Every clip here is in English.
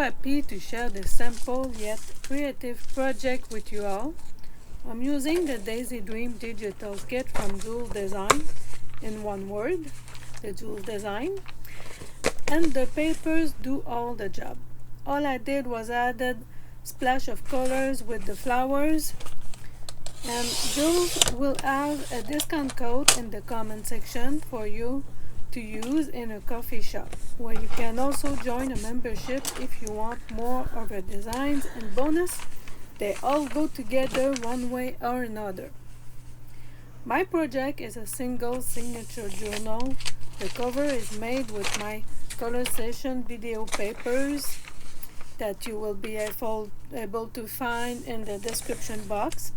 happy to share this simple yet creative project with you all. I'm using the Daisy Dream digital kit from JOOLESDESIGNS, in one word, the JOOLESDESIGNS, and the papers do all the job. All I did was added splash of colors with the flowers, and JOOLES will have a discount code in the comment section for you to use in a coffee shop, where you can also join a membership if you want more of the designs and bonus. They all go together one way or another. My project is a single signature journal. The cover is made with my color session video papers that you will be able to find in the description box,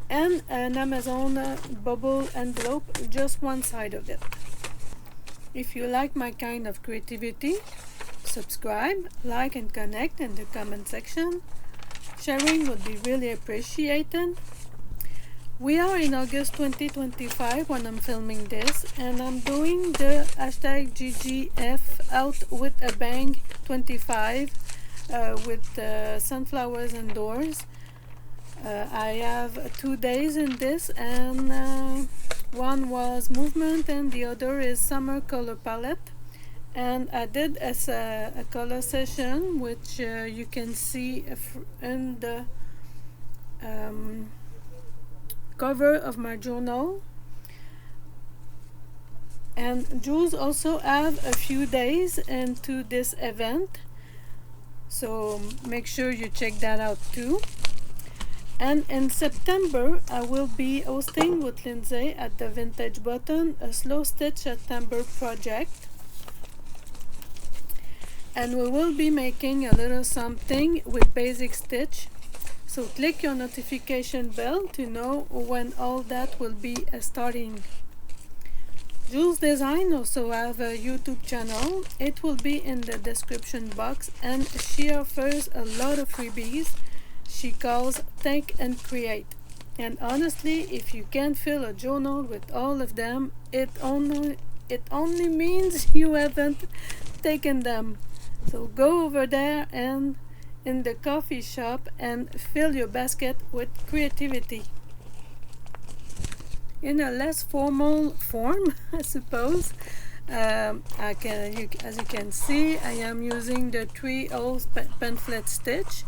and an Amazon bubble envelope, just one side of it. If you like my kind of creativity, subscribe, like, and connect in the comment section. Sharing would be really appreciated. We are in August 2025 when I'm filming this, and I'm doing the hashtag GGF out with a bang 25 with sunflowers indoors. I have 2 days in this, and one was movement and the other is summer color palette. And I did as a color session, which you can see in the cover of my journal. And Jules also have a few days into this event, so make sure you check that out too. And in September, I will be hosting with Lindsay at the Vintage Button a slow stitch September project. And we will be making a little something with basic stitch. So click your notification bell to know when all that will be starting. Joolesdesigns also have a YouTube channel. It will be in the description box, and she offers a lot of freebies she calls Think and Create. And honestly, if you can't fill a journal with all of them, it only means you haven't taken them. So go over there and in the coffee shop and fill your basket with creativity. In a less formal form, I suppose, as you can see, I am using the 3/0 pamphlet stitch.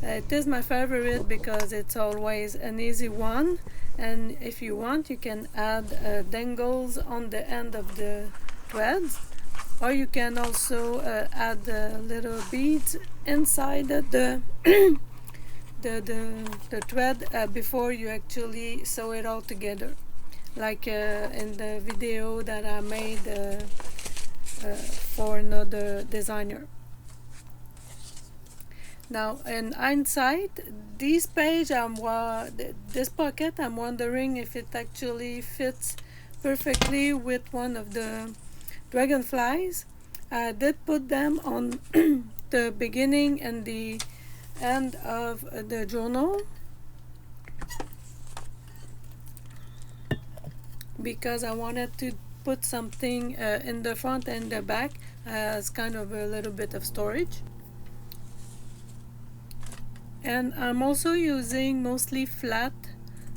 It is my favorite because it's always an easy one, and if you want, you can add dangles on the end of the threads, or you can also add little beads inside the the thread before you actually sew it all together, like in the video that I made for another designer. Now, in hindsight, this pocket, I'm wondering if it actually fits perfectly with one of the dragonflies. I did put them on the beginning and the end of the journal because I wanted to put something in the front and the back as kind of a little bit of storage. And I'm also using mostly flat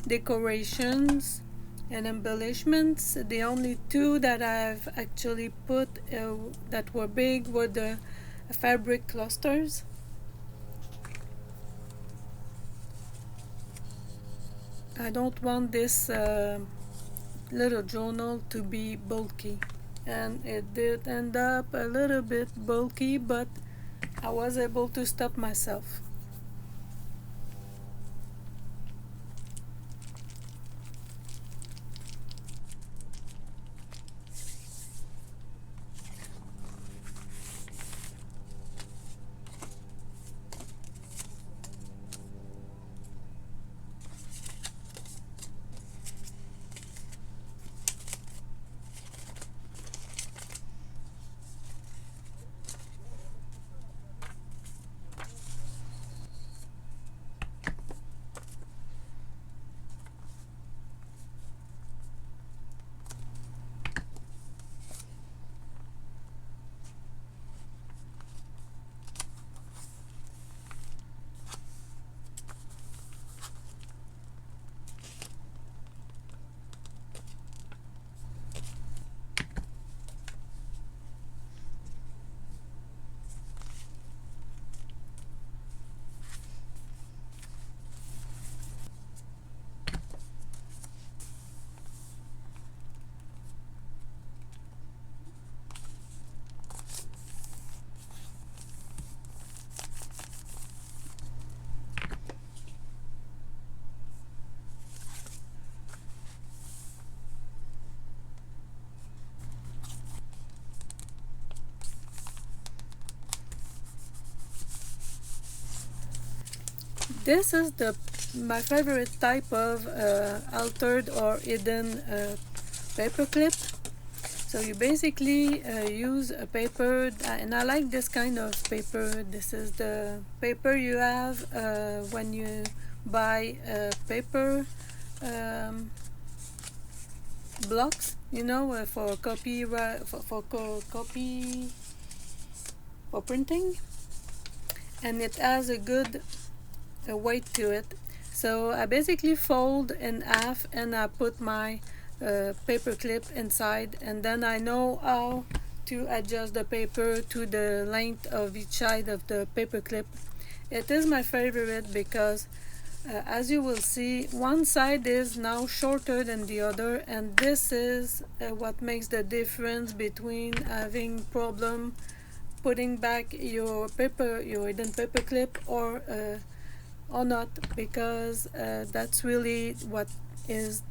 decorations and embellishments. The only two that I've actually put that were big were the fabric clusters. I don't want this little journal to be bulky, and it did end up a little bit bulky, but I was able to stop myself. This is my favorite type of altered or hidden paper clip. So you basically use a paper, and I like this kind of paper. This is the paper you have when you buy paper blocks, you know, for copy for printing, and it has a good weight to it. So I basically fold in half and I put my paper clip inside, and then I know how to adjust the paper to the length of each side of the paper clip. It is my favorite because as you will see, one side is now shorter than the other, and this is what makes the difference between having problem putting back your hidden paper clip or not, because that's really what is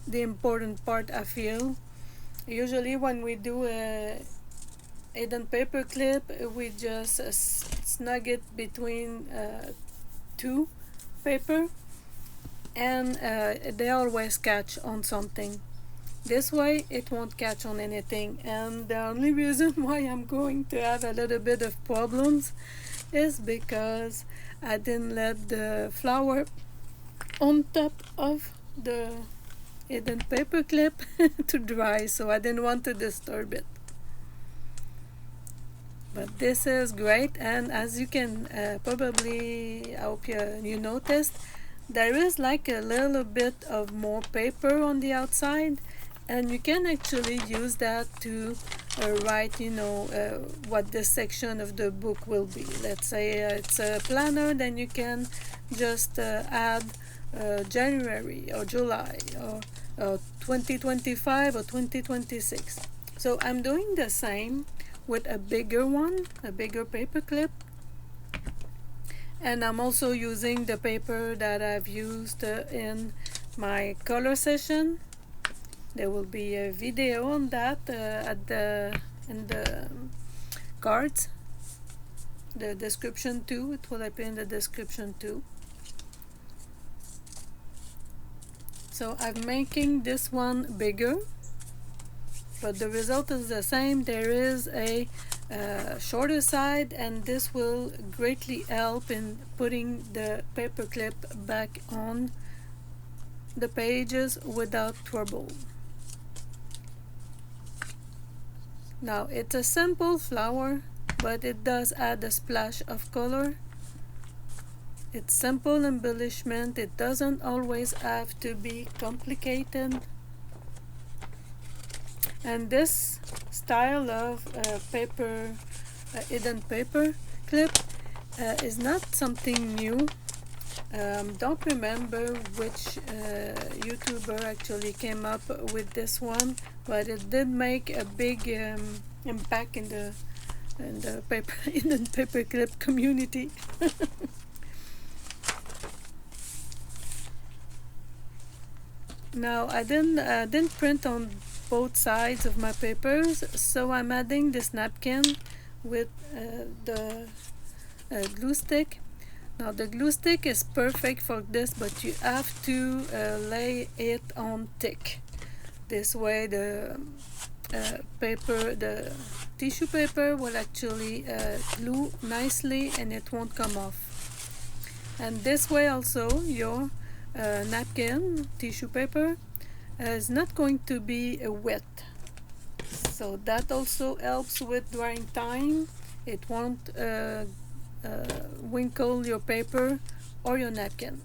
the important part, I feel. Usually when we do a hidden paper clip, we just snug it between two paper, and they always catch on something. This way it won't catch on anything, and the only reason why I'm going to have a little bit of problems is because I didn't let the flower on top of the hidden paper clip to dry, so I didn't want to disturb it. But this is great, and as you can probably, I hope you noticed, there is like a little bit of more paper on the outside, and you can actually use that to write, you know, what this section of the book will be. Let's say it's a planner, then you can just add January or July or 2025 or 2026. So I'm doing the same with a bigger one, a bigger paper clip, and I'm also using the paper that I've used in my color session. There will be a video on that in the cards, the description too. It will appear in the description too. So I'm making this one bigger, but the result is the same. There is a shorter side, and this will greatly help in putting the paper clip back on the pages without trouble. Now it's a simple flower, but it does add a splash of color. It's simple embellishment. It doesn't always have to be complicated. And this style of hidden paper clip is not something new. Don't remember which YouTuber actually came up with this one, but it did make a big impact in the hidden paper clip community. Now I didn't print on both sides of my papers, so I'm adding this napkin with the glue stick. Now the glue stick is perfect for this, but you have to lay it on thick. This way the tissue paper will actually glue nicely and it won't come off. And this way also your napkin, tissue paper, is not going to be wet. So that also helps with drying time. It won't wrinkle your paper or your napkin.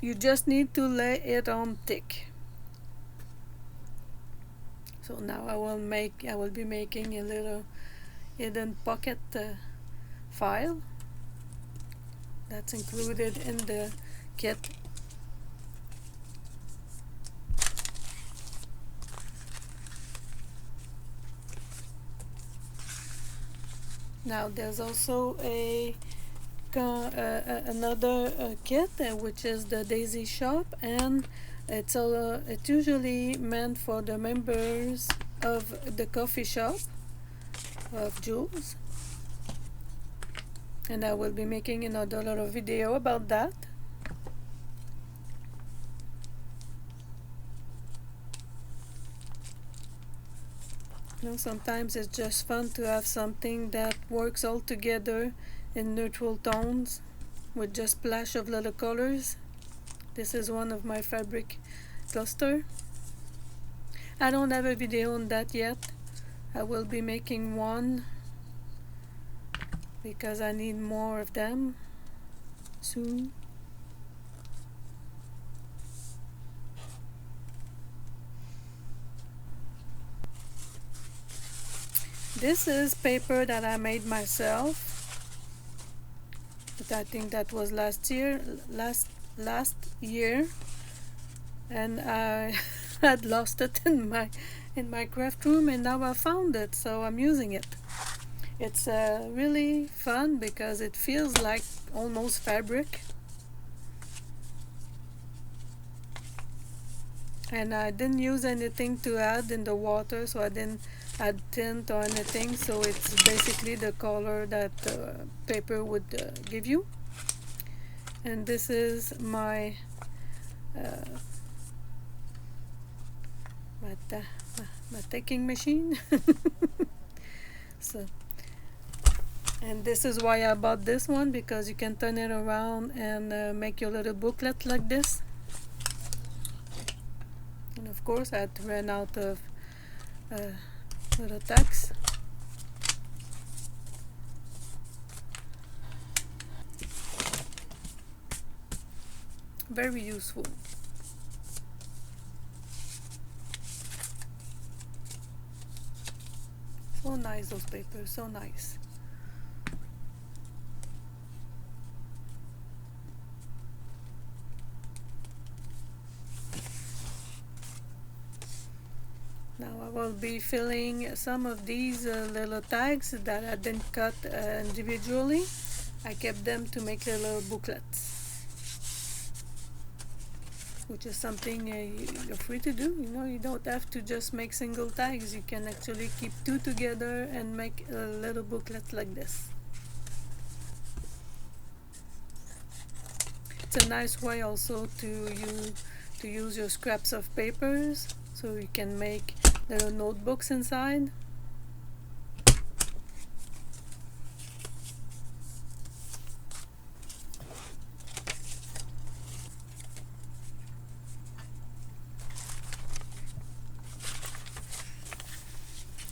You just need to lay it on thick. So now I will be making a little hidden pocket file that's included in the kit. Now there's also another kit which is the Daisy Shop, and it's usually meant for the members of the coffee shop of Jools. and I will be making another little video about that. You know, sometimes it's just fun to have something that works all together in neutral tones with just splash of little colors. This is one of my fabric cluster. I don't have a video on that yet. I will be making one because I need more of them soon. This is paper that I made myself, but I think that was last year, and I had lost it in my craft room, and now I found it, so I'm using it. It's really fun because it feels like almost fabric, and I didn't use anything to add in the water, so I didn't add tint or anything, so it's basically the color that paper would give you. And this is my my taking machine. So, and this is why I bought this one, because you can turn it around and make your little booklet like this. And of course I had to run out of little tacks. Very useful. So nice, those papers, so nice. Now I will be filling some of these little tags that I didn't cut individually. I kept them to make little booklets, which is something you're free to do. You know, you don't have to just make single tags. You can actually keep two together and make a little booklet like this. It's a nice way also to use your scraps of papers, so you can make little notebooks inside.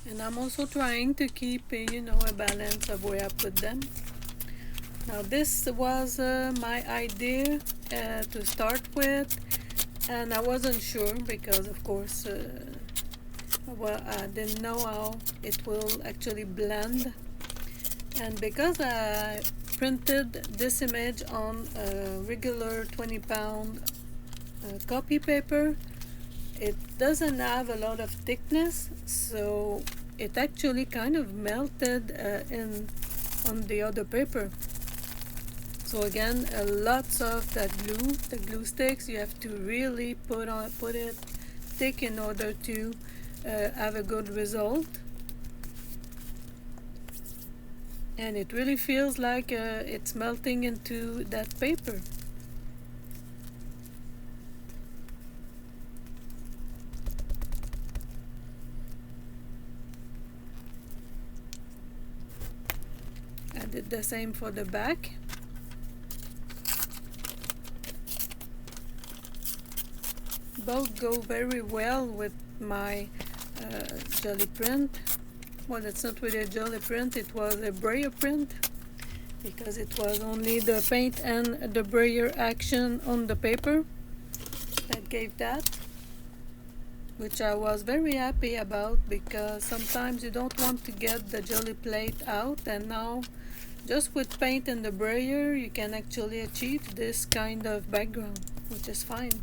And I'm also trying to keep you know, a balance of where I put them. Now this was my idea to start with, and I wasn't sure because of course well, I didn't know how it will actually blend, and because I printed this image on a regular 20-pound copy paper, it doesn't have a lot of thickness, so it actually kind of melted on the other paper. So again, lots of that glue, the glue sticks, you have to really put it thick in order to have a good result. And it really feels like it's melting into that paper. I did the same for the back. Both go very well with my jelly print. Well, it's not really a jelly print, it was a brayer print, because it was only the paint and the brayer action on the paper that gave that, which I was very happy about, because sometimes you don't want to get the jelly plate out, and now just with paint and the brayer you can actually achieve this kind of background, which is fine.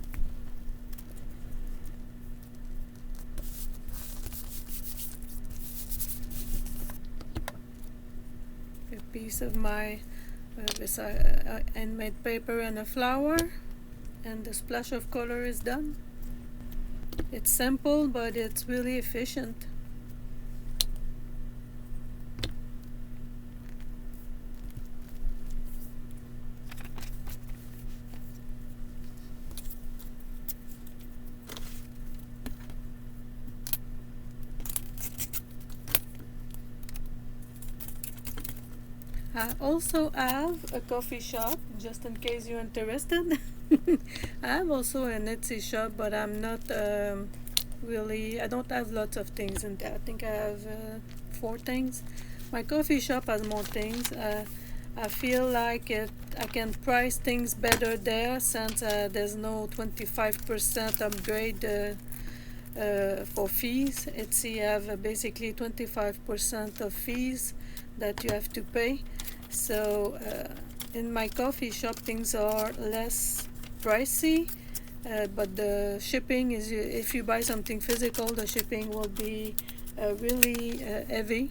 A piece of my handmade paper and a flower, and the splash of color is done. It's simple, but it's really efficient. I also have a coffee shop, just in case you're interested. I have also an Etsy shop, but I'm not really, I don't have lots of things in there. I think I have 4 things. My coffee shop has more things. I feel like I can price things better there, since there's no 25% upgrade for fees. Etsy have basically 25% of fees that you have to pay. So in my coffee shop things are less pricey, but the shipping is, if you buy something physical, the shipping will be really heavy.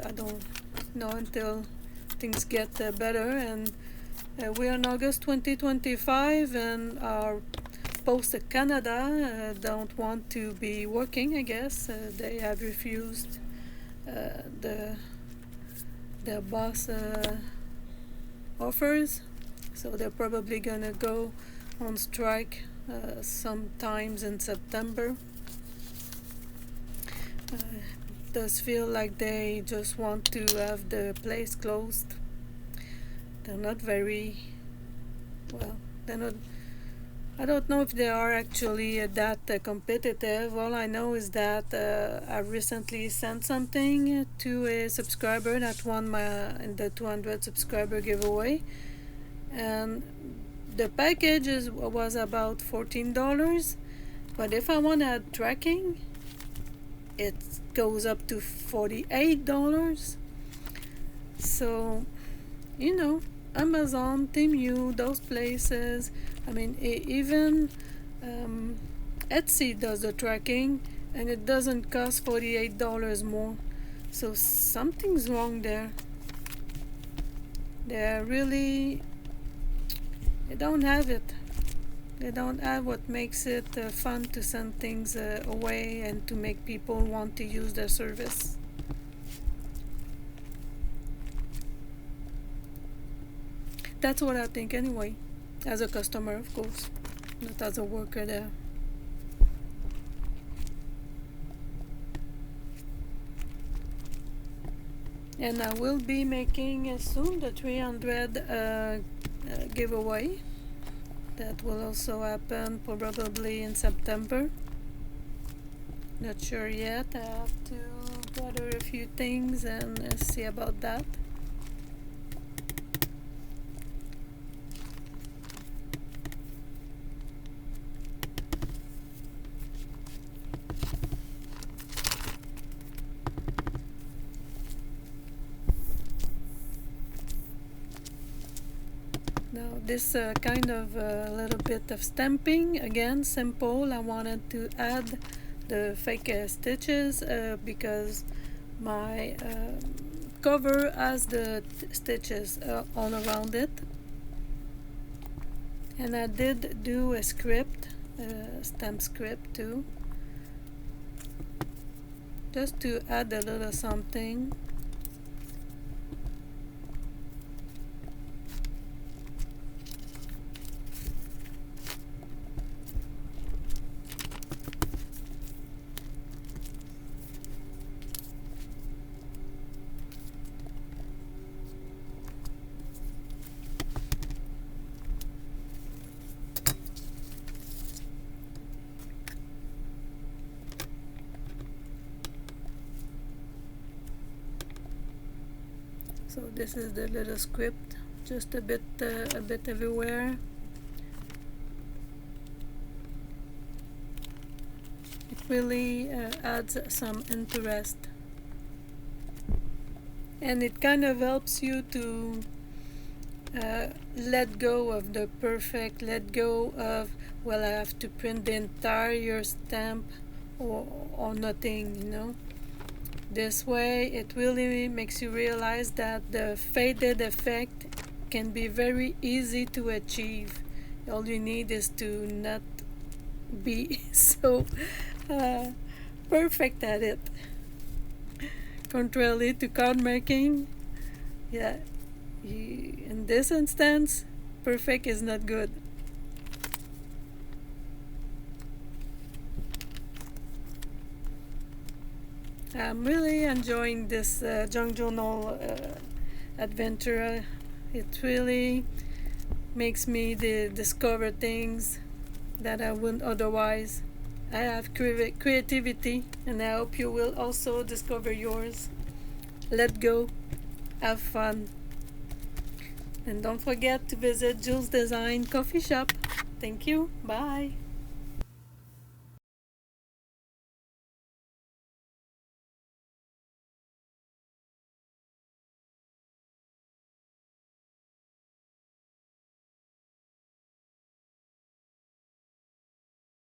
I don't know until things get better, and we're in August 2025, and our post Canada don't want to be working, I guess. They have refused the their boss offers, so they're probably gonna go on strike sometimes in September. Does feel like they just want to have the place closed. They're not very well. They're not. I don't know if they are actually that competitive. All I know is that I recently sent something to a subscriber that won in the 200 subscriber giveaway, and the package was about $14. But if I want to add tracking, it goes up to $48. So, Amazon, Temu, those places. I mean, even Etsy does the tracking, and it doesn't cost $48 more. So something's wrong there. They don't have it. They don't have what makes it fun to send things away and to make people want to use their service. That's what I think anyway, as a customer, of course, not as a worker there. And I will be making soon the 300 giveaway. That will also happen probably in September. Not sure yet. I have to gather a few things and see about that. Now this kind of little bit of stamping, again simple. I wanted to add the fake stitches because my cover has the stitches all around it, and I did do a script, stamp script too, just to add a little something. So this is the little script, just a bit everywhere. It really adds some interest, and it kind of helps you to let go of the perfect, let go of, well, I have to print the entire stamp or nothing. This way it really makes you realize that the faded effect can be very easy to achieve. All you need is to not be so perfect at it. Contrarily to card making, yeah, in this instance, perfect is not good. I'm really enjoying this junk journal adventure. It really makes me discover things that I wouldn't otherwise. I have creativity, and I hope you will also discover yours. Let go, have fun, and don't forget to visit Jules Design Coffee Shop. Thank you. Bye.